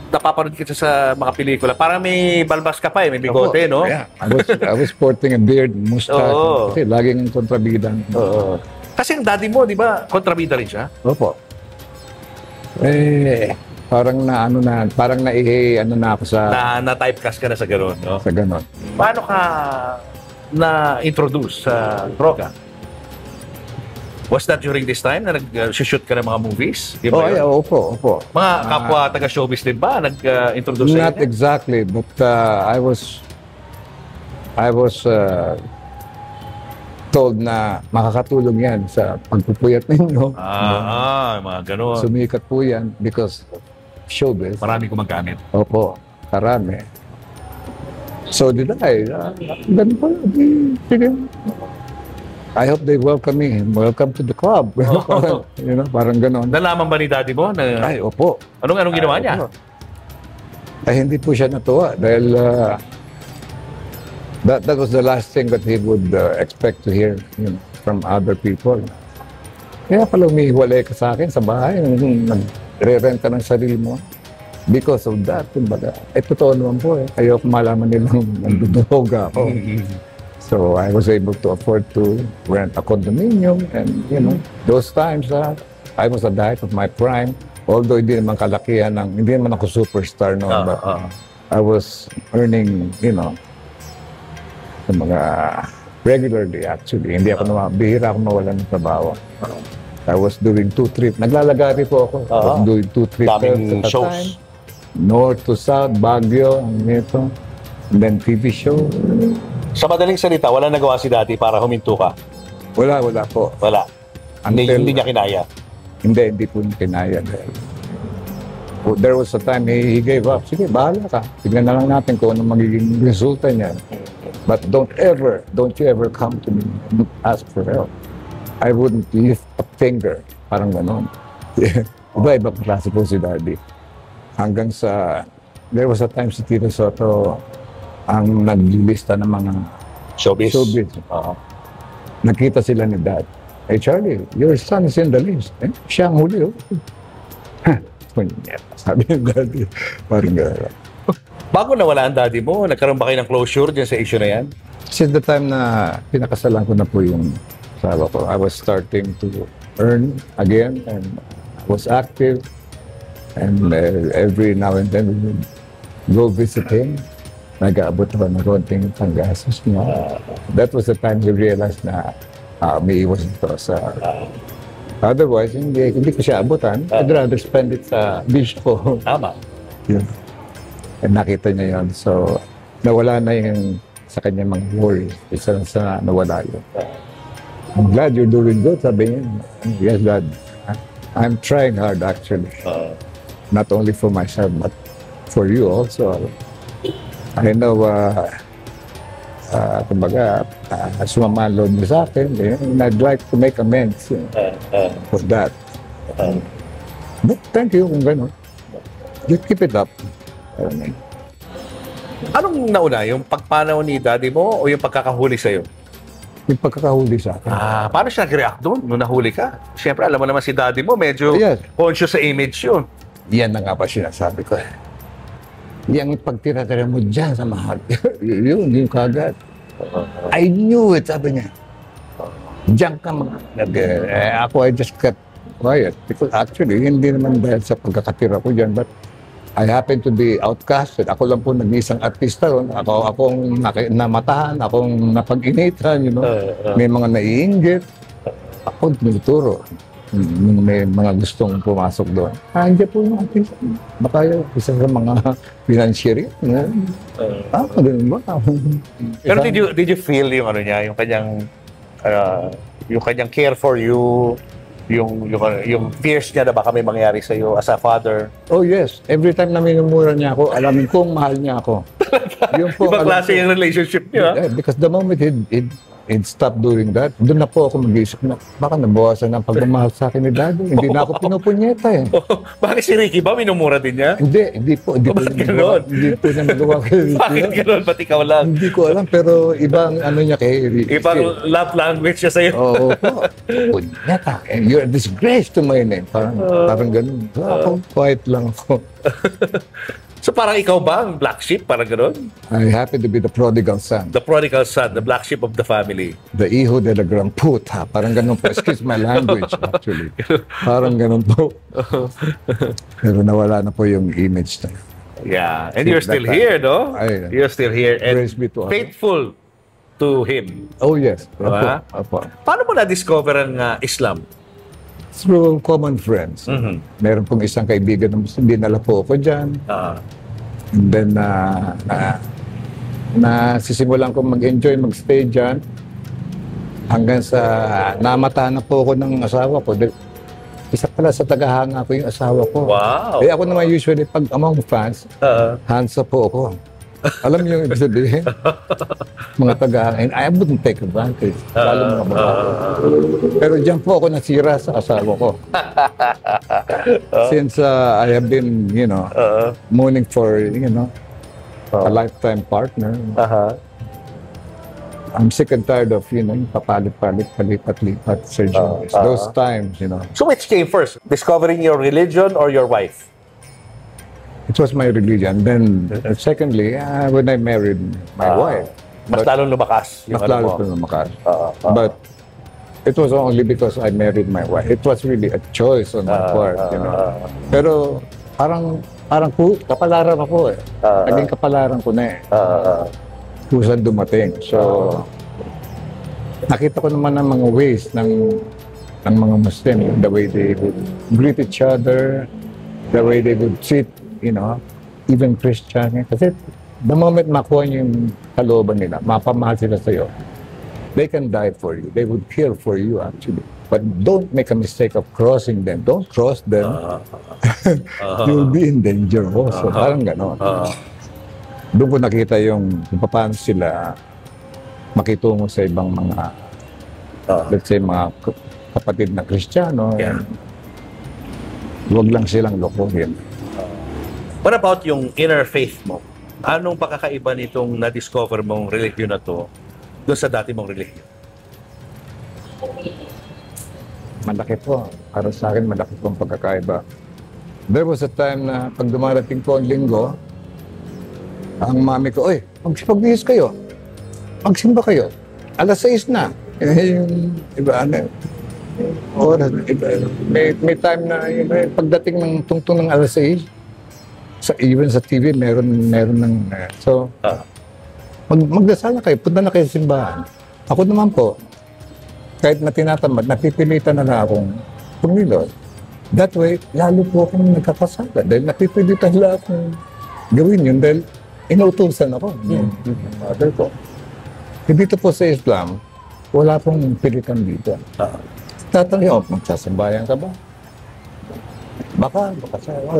napapanood kita sa mga pelikula. Parang may balbas ka pa may bigote, no? Yeah. I was sporting a beard, mustache. Oo. Kasi laging kontrabida. Oo. Kasi ang daddy mo, di ba, kontrabida rin siya? Opo. Parang na ako sa Na-typecast ka na sa gano'n, no? sa ganon. Paano ka na-introduce sa droga? Was that during this time na nag-shoot ka ng mga movies? Di ba yun? Opo. Mga kapwa taga-showbiz din ba nag-introduce sa Not inyo? exactly, but I was told na makakatulong yan sa pagpupuyat ninyo. Mga gano'n. Sumikat po yan because of showbiz. Marami gumagamit. Opo, karami. So did I. Ganun po. Sige. I hope they welcome me. Welcome to the club. Parang ganon. Nalaman ba ni daddy mo? Ay, opo. Anong ginawa niya? Opo. Ay, hindi po siya natuwa dahil that was the last thing that he would expect to hear from other people. Kaya pala umihiwalay ka sa akin sa bahay, nagre-rent ka ng sarili mo. Because of that, kumbaga, totoo naman po Ayoko malaman nilang nandudog ako. So I was able to afford to rent a condominium and, those times, I was at the height of my prime. Although hindi naman hindi naman ako superstar noon, but I was earning, mga regularly actually. Hindi ako bihira ako mawalan ng trabaho. I was doing 2 trips. Naglalagari po ako. I was doing 2 trips Daming at a shows. time. North to South, Baguio, and then TV show. Sa madaling salita, wala nagawa si daddy para huminto ka? Wala po. Wala. Hindi niya kinaya? Hindi po niya kinaya. There was a time he gave up. Sige, bahala ka. Tignan na lang natin kung anong magiging resulta niya. But don't you ever come to me and ask for help. I wouldn't lift a finger. Parang ganon. Iba-iba klase po si daddy. Hanggang sa, there was a time si Tito Soto ang naglilista ng mga Showbiz? Nakita sila ni Dad. Hey Charlie, your son is in the list. Siya ang huli. Sabi ni Daddy. Parang gano'n. Bago nawala ang daddy mo, nagkaroon ba kayo ng closure dyan sa issue na yan? Since the time na pinakasalan ko na po yung sawa ko, I was starting to earn again and I was active. And every now and then we would go visit him. Nag-aabot ako ng konting panggastos niya. That was the time we realized na may iwas ito sa... Otherwise, hindi ko siya abutan. I'd rather spend it sa beach ko. Tama. Yun. And nakita niya yun. So, nawala na yung sa kanya mga worries. Isa lang sa nawala yun. I'm glad you're doing good, sabi niya. Yes, Dad. I'm trying hard actually. Not only for myself, but for you also. I know, kumbaga, sumama ang loob niyo sa akin. And I'd like to make amends for that. But thank you kung gano'n. Just keep it up. Anong nauna? Yung pagpanaw ni daddy mo o yung pagkakahuli sa'yo? Yung pagkakahuli sa akin. Paano siya nag-react doon nung nahuli ka? Siyempre, alam mo naman si daddy mo, medyo Yes. conscious sa image yun. Yan na nga ba sinasabi ko. Yung pagtira-tira mo dyan sa mahal. Yung kagad. I knew it, sabi niya. Diyan ka ako, I just kept quiet. Because actually, hindi naman dahil sa pagkakatira ko dyan, but I happen to be outcasted. Ako lang po nag-isang artista ron. Akong namatahan, akong napag-initan, May mga naiinggit. Ako tinuturo. May mga gustong pumasok doon. Andiyan po yung artista. Baka yung isa sa mga financier. Ganun ba? Pero did you feel yung ano niya, yung kanyang care for you, yung fears niya na baka may mangyari sa iyo as a father? Oh yes. Every time na minumura niya ako, alamin kong mahal niya ako. Yung po, Iba klase yung relationship niyo, ha? Because the moment and stop doing that, doon na po ako mag-iisip na baka nabawasan ang pagmamahal sa akin ni Daddy. Hindi na ako pinupunyeta eh. Bakit si Ricky ba? Minumura din niya? Hindi po. Hindi po Bakit niya ganon? magawa. Hindi po niya magawa kay Ricky. Bakit gano'n? Ba't ikaw lang? Hindi ko alam, pero ibang ano niya kay Ricky. Ibang love language siya sa'yo. Oo po. Punyeta. And you're a disgrace to my name. Parang ganun. So, ako, quiet lang ako. So parang ikaw ba ang black sheep? Parang gano'n? I happen to be the prodigal son. The prodigal son, the black sheep of the family. The hijo de la gran puta. Parang ganun po. Excuse my language, actually. Parang ganun po. Pero nawala na po yung image na. Yeah. And you're still here, no? Ay, You're still here and praise be to Allah. faithful to Him. Oh, yes. Diba? Opo. Paano mo na-discover ang Islam? Through common friends. Mhm. Meron pong isang kaibigan na Muslim, dinala po ako dyan. And then, nasisimulan ko mag-enjoy, mag-stay dyan. Hanggang sa namata na po ako ng asawa ko. Isa pala sa tagahanga ko yung asawa ko. Wow. Eh ako naman usually, pag among fans, hands up po ako. Alam niyo yung ibig sabihin? Mga tagahanga. And I wouldn't take advantage. Lalo mga babae. Pero dyan po ako nasira sa asawa ko. Since I have been, mooning for, a lifetime partner. I'm sick and tired of, yung papalit-palit, palipat-lipat, Sir Julius. Those times, So which came first? Discovering your religion or your wife? it was my religion. Then, secondly, when I married my wife, Mas lalong lumakas yung mas ano lalo mo. ko lumakas. But it was only because I married my wife. It was really a choice on my part, Pero parang kapalaran ako eh. Naging kapalaran ko na eh. Kung saan dumating. So, nakita ko naman ang mga ways ng mga Muslim, the way they would greet each other, the way they would treat, even Christian. Kasi the moment makuha niyo yung kalooban nila, mapamahal sila sa'yo, they can die for you. They would kill for you actually. But don't make a mistake of crossing them. Don't cross them. You'll be in danger also. Parang gano'n. Doon ko nakita yung kung paano sila makitungo sa ibang mga, let's say, mga kapatid na Kristiyano. Yeah. Huwag lang silang lokohin. What about yung inner faith mo? Anong pakakaiba nitong na-discover mong religion na to doon sa dati mong religion? Malaki po. Para sa akin, malaki po ang pagkakaiba. There was a time na pag dumarating po ang linggo, ang mami ko, oy, magsipag-bihis kayo. Magsimba kayo. 6:00 na. Yung iba, oras, may time na pagdating ng tungtong ng 6:00, even sa TV, meron ng, so, magdasal na kayo, punta na kayo sa simbahan. Ako naman po, kahit na tinatamad, napipilitan na lang akong pumilot. That way, lalo po akong nagkakasala. Dahil napipilitan lang akong gawin yun dahil inuutusan ako. Mother ko. Dito po sa Islam, wala pong pilitan dito. Tatanong, magsasambayan ka ba? Baka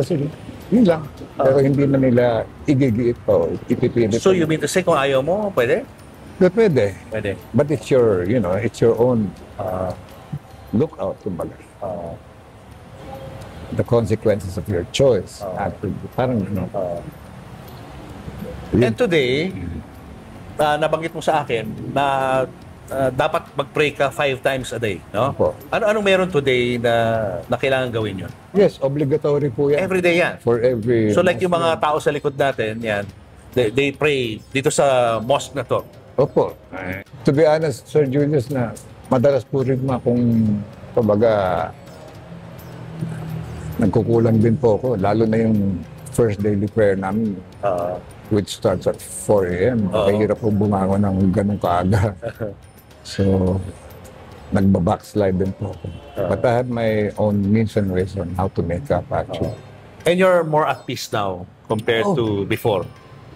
sige. Yun lang. Pero hindi na nila igigiit pa o ipipilit. So you mean to say kung ayaw mo, pwede? Pwede. Pwede. But it's your, it's your own lookout, kumbaga. The consequences of your choice. Actually, parang, And today, nabanggit mo sa akin na dapat mag-pray ka 5 times a day, no? Opo. Anong meron today na kailangan gawin yun? Yes, obligatory po yan. Every day yan. For every... So like yung mga tao sa likod natin, yan, they pray dito sa mosque na to. Opo. To be honest, Sir Julius, na madalas po rin kung kumbaga nagkukulang din po ako. Lalo na yung first daily prayer namin, which starts at 4 a.m. Mahirap po bumangon ng ganun kaaga. So, nagbabackslide din po ako. But I have my own means and ways on how to make up actually. And you're more at peace now compared to before.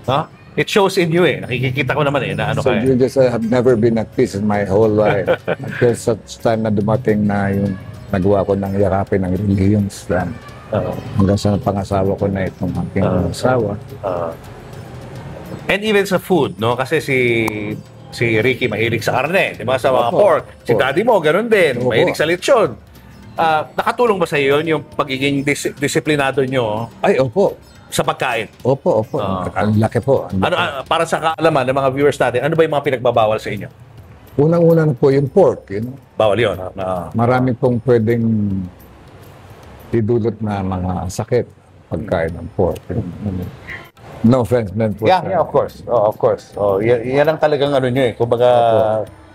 Huh? It shows in you eh. Nakikita ko naman eh na ano So, ka eh. Julius, I have never been at peace in my whole life. Until such time na dumating na yung nagawa ko ng yakapin ng religion Islam. Hanggang sa pangasawa ko na itong aking asawa. And even sa food, no? Kasi Si Ricky mahilig sa karne, di ba? Sa mga Opo. pork. Si Opo. daddy mo, ganun din. Opo. Mahilig sa lechon. Nakatulong ba sa iyo yun, yung pagiging disiplinado nyo Ay, opo. sa pagkain? Opo. Ang laki po. Ang Ano, laki. para sa kaalaman ng mga viewers natin, ano ba yung mga pinagbabawal sa inyo? Unang-una na po yung pork. Bawal yun. Marami pong pwedeng idulot na mga sakit pagkain ng pork. No offense meant po. Yeah, of course. Of course. Yan ang talagang ano nyo eh. Kumbaga,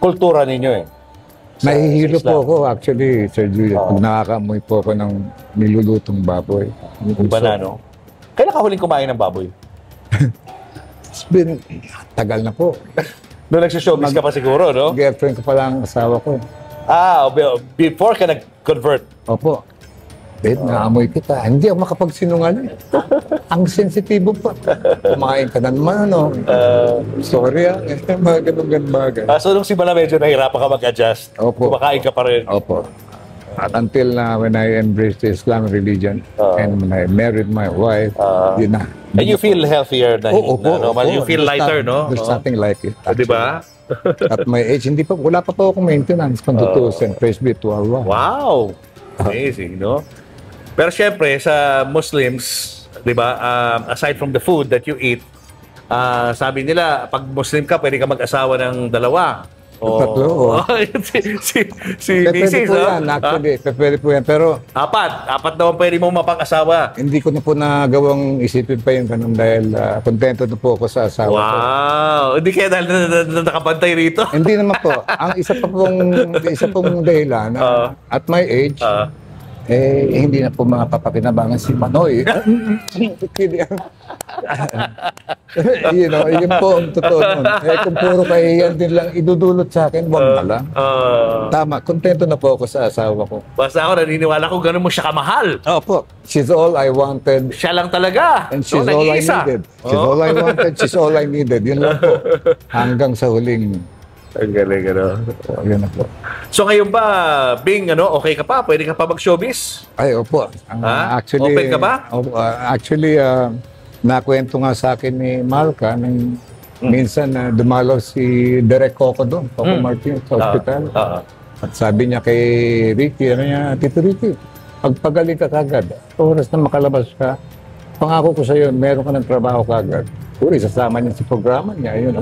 kultura ninyo eh. Nahihilo sa Islam. po ako actually, Sir Julius, pag nakakamoy po ako ng nilulutong baboy. Iba na, no? Kailan ka huling kumain ng baboy? It's been, tagal na po. Noong nagsishowbiz ka pa siguro, no? Girlfriend ko pa lang ang asawa ko. Before ka nag-convert. Opo. Babe, naamoy kita. Hindi ako makapagsinungaling. Ang sensitibo pa. Kumain ka na naman, ano? Sorry mga ganun bagay. So nung simula medyo nahirapan ka mag-adjust. Opo. Kumakain ka pa rin. Opo. At until na when I embraced the Islamic religion and when I married my wife, yun na. And you feel healthier na, Opo. You feel lighter, no? There's nothing like it. Di ba? At my age, wala pa po akong maintenance kung tutusin. Praise be to Allah. Wow! Amazing, no? Pero syempre, sa Muslims, di ba, aside from the food that you eat, sabi nila, pag Muslim ka, pwede ka mag-asawa ng dalawa. Tatlo. si Pwede Mrs. po yan, actually. Pwede po yan. Pero Apat daw ang pwede mo mapang-asawa. hindi ko na po nagawang isipin pa yun ganun dahil kontento na po ako sa asawa ko. Wow! Hindi kaya dahil nakabantay rito. Hindi naman po. Ang isa pong dahilan at my age, hindi na po mapapakinabangan si Manoy. Yun po ang totoo nun. Kung puro kahihiyan din lang idudulot sa akin, wag na lang. Tama, kontento na po ako sa asawa ko. Basta ako naniniwala ko gano'n mo siya kamahal. Opo, she's all I wanted. Siya lang talaga. And she's all I needed. She's all I wanted, she's all I needed. Yun lang po. Hanggang sa huling, Ang galing, ano? yun na po. So ngayon ba, Bing, okay ka pa? Pwede ka pa mag-showbiz? Ay, opo. Actually, Open ka ba? Opo, actually, nakwento nga sa akin ni Malca nang minsan dumalaw si Derek Coco doon, Coco Martin sa hospital. At sabi niya kay Ricky, Tito Ricky, pagpagaling ka kagad, oras na makalabas ka, pangako ko sa iyo, meron ka ng trabaho kagad. Uri, sasama niya sa programa niya, yun.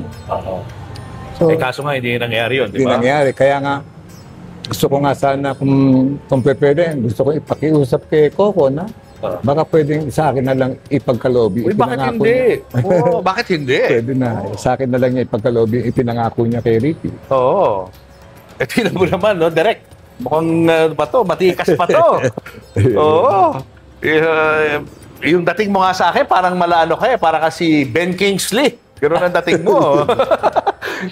So, Kaso nga, hindi nangyari yun, di hindi ba? nangyari. Kaya nga, gusto ko nga sana kung pwede, gusto ko ipakiusap kay Coco na baka pwedeng sa akin na lang ipagkalobi. Uy, bakit Ipinangako hindi? niya. Bakit hindi? Pwede na. Sa akin na lang niya ipagkalobi, ipinangako niya kay Ricky. Oo. Tingnan mo naman, no? Direct. Mukhang matikas pa to. Oo. Yung dating mo nga sa akin, parang malaano ka para kasi Ben Kingsley. Ganoon ang dating mo.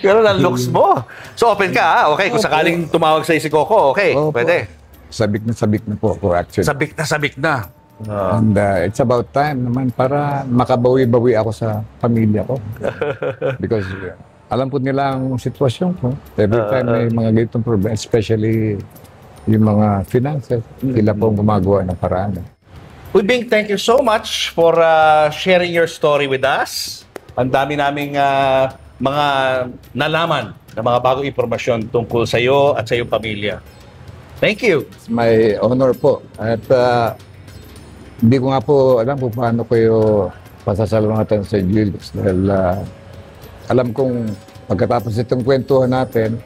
Ganoon ang looks mo. So open ka, ha? Okay, kung sakaling tumawag sa si Coco, okay, Opo. pwede. Sabik na po ako actually. Sabik na. And it's about time naman para makabawi-bawi ako sa pamilya ko. Because alam po nila ang sitwasyon ko. Every time may mga ganitong problem, especially yung mga finances, sila po ang gumagawa ng paraan. Uy, Bing, thank you so much for sharing your story with us. Ang dami naming mga nalaman na mga bagong impormasyon tungkol sa iyo at sa iyong pamilya. Thank you. It's my honor po. At hindi ko nga po alam kung paano ko yung pasasalamatan sa Julius dahil alam kong pagkatapos itong kwentuhan natin,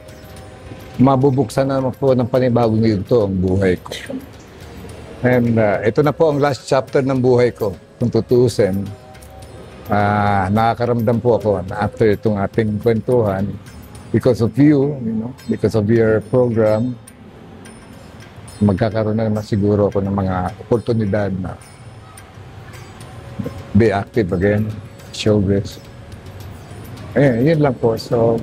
mabubuksan naman po ng panibagong yugto ang buhay ko. And ito na po ang last chapter ng buhay ko. Kung tutusin, nakakaramdam po ako na after itong ating kwentuhan, because of you, because of your program, magkakaroon na naman siguro ako ng mga oportunidad na be active again, showbiz. Yun lang po. So,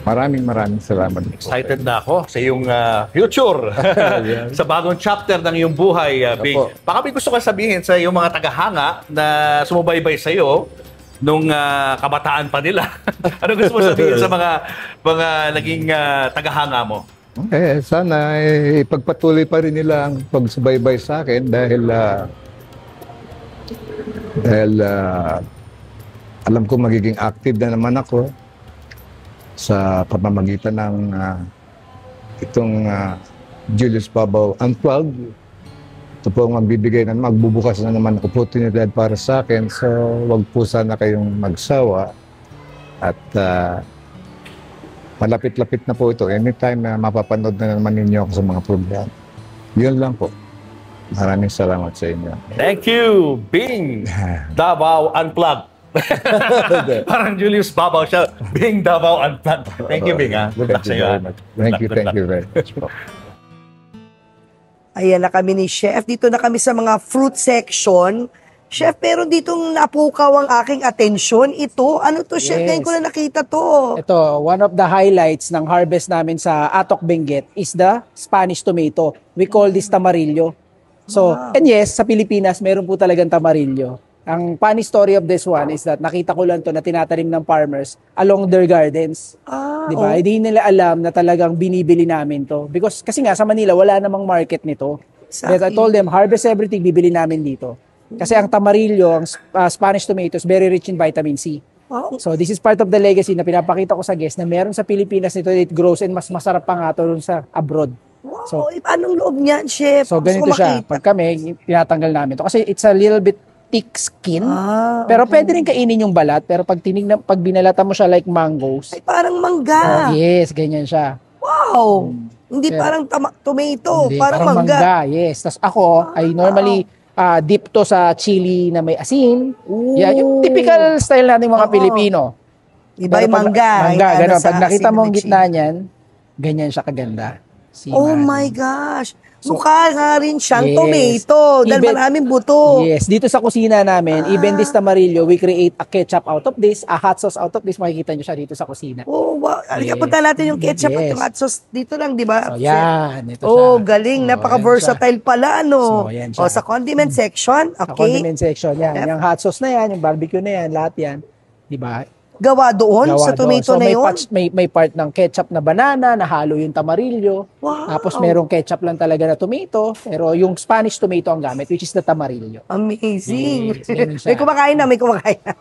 maraming salamat po. Excited na ako sa iyong future. Sa bagong chapter ng iyong buhay, Bing. Opo. Baka may gusto ka sabihin sa iyong mga tagahanga na sumubaybay sa iyo nung kabataan pa nila. Ano gusto mo sabihin sa mga naging tagahanga mo? Sana ipagpatuloy pa rin nila ang pagsubaybay sa akin dahil alam ko magiging active na naman ako. sa pamamagitan ng itong Julius Babaw Unplugged. Ito po ang magbibigay na magbubukas na naman ng oportunidad para sa akin. So, wag po sana kayong magsawa. At malapit-lapit na po ito. Anytime na mapapanood na naman ninyo ako sa mga program. Yun lang po. Maraming salamat sa inyo. Thank you, Bing Davao Unplugged. Parang Julius Babaw siya. Bing Davao Unplugged. Thank you, Bing. Good luck sa iyo. Thank you very much po. Ayan na kami ni Chef. Dito na kami sa mga fruit section. Chef, pero ditong napukaw ang aking atensyon. Ito, ano to, Chef? Yes. Ngayon ko na nakita to. Ito, one of the highlights ng harvest namin sa Atok Benguet is the Spanish tomato. We call this tamarillo. So, and yes, sa Pilipinas, meron po talagang tamarillo. Ang funny story of this one is that nakita ko lang to na tinatanim ng farmers along their gardens. Di ba? Hindi nila alam na talagang binibili namin to. Because kasi nga sa Manila, wala namang market nito. But I told them, harvest everything, bibili namin dito. Kasi ang tamarillo, ang Spanish tomatoes, very rich in vitamin C. Wow. So this is part of the legacy na pinapakita ko sa guest na meron sa Pilipinas nito, it grows and mas masarap pa nga to dun sa abroad. Wow, So- anong loob niyan, Chef? So ganito Gusto ko siya. makita. Pag kami, tinatanggal namin to. Kasi it's a little bit thick skin. Pero okay. pwede rin kainin yung balat. Pero pag pag binalatan mo siya like mangoes, Ay, parang mangga. yes, ganyan siya. Wow. Hindi Pero- parang tomato, Hindi, parang mangga. Yes. Tapos ako, I normally dip to sa chili na may asin. Yeah, yung typical style nating mga Oo. Pilipino. Iba Pero yung pag- mangga. Mangga, yung gano'n. sa Pag nakita asin mo ang na gitna chili. niyan, ganyan siya kaganda. Oh my gosh. Mukha nga rin siyang Yes. tomato dahil Even- maraming buto. Yes, dito sa kusina namin, even this tamarillo, we create a ketchup out of this, a hot sauce out of this. Makikita nyo siya dito sa kusina. Oh, wow. Halika, Yes. punta natin yung ketchup at Yes. yung hot sauce dito lang, di ba? So, yan. Ito Oh, siya. galing. Oh, Napaka-versatile pala, ano? So, yan siya. Oh, sa condiment section, Sa okay. condiment section, yan. Yep. Yung hot sauce na yan, yung barbecue na yan, lahat yan. Di ba? Gawa doon sa Gawa tomato doon. So, na yun? may part ng ketchup na banana, nahalo yung tamarillo. Wow. Tapos merong ketchup lang talaga na tomato, pero yung Spanish tomato ang gamit, which is the tamarillo. Amazing. Yes, ganun siya. May kumakain na, may kumakain na.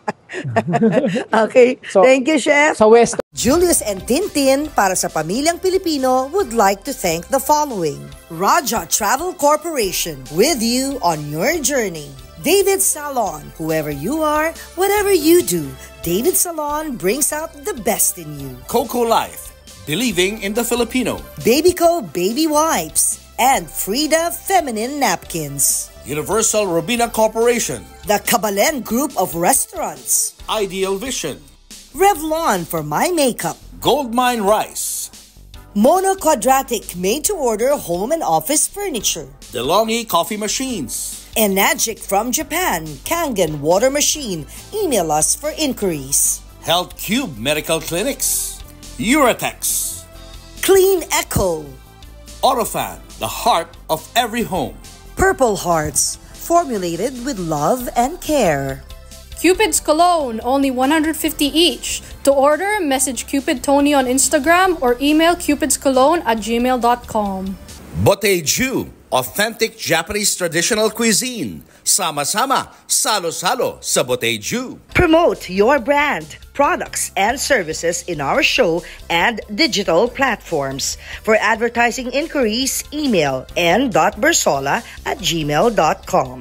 Okay. So, Thank you, Chef. Sa West, Julius and Tintin para sa pamilyang Pilipino would like to thank the following. Raja Travel Corporation, with you on your journey. David Salon, whoever you are, whatever you do, David Salon brings out the best in you. Coco Life, believing in the Filipino. Babyco Baby Wipes and Frida Feminine Napkins. Universal Robina Corporation. The Kabalen Group of Restaurants. Ideal Vision. Revlon for my makeup. Goldmine Rice. Mono Quadratic made-to-order home and office furniture. DeLonghi Coffee Machines. Enagic from Japan, Kangen water machine. Email us for inquiries. Health Cube Medical Clinics. Uratex. Clean Echo. Orofan, the heart of every home. Purple Hearts, formulated with love and care. Cupid's Cologne, only 150 each. To order, message Cupid Tony on Instagram or email cupidscologne@gmail.com. Boteju, authentic Japanese traditional cuisine. Sama-sama, salo-salo sa Boteju. Promote your brand, products, and services in our show and digital platforms. For advertising inquiries, email n.bersola@gmail.com.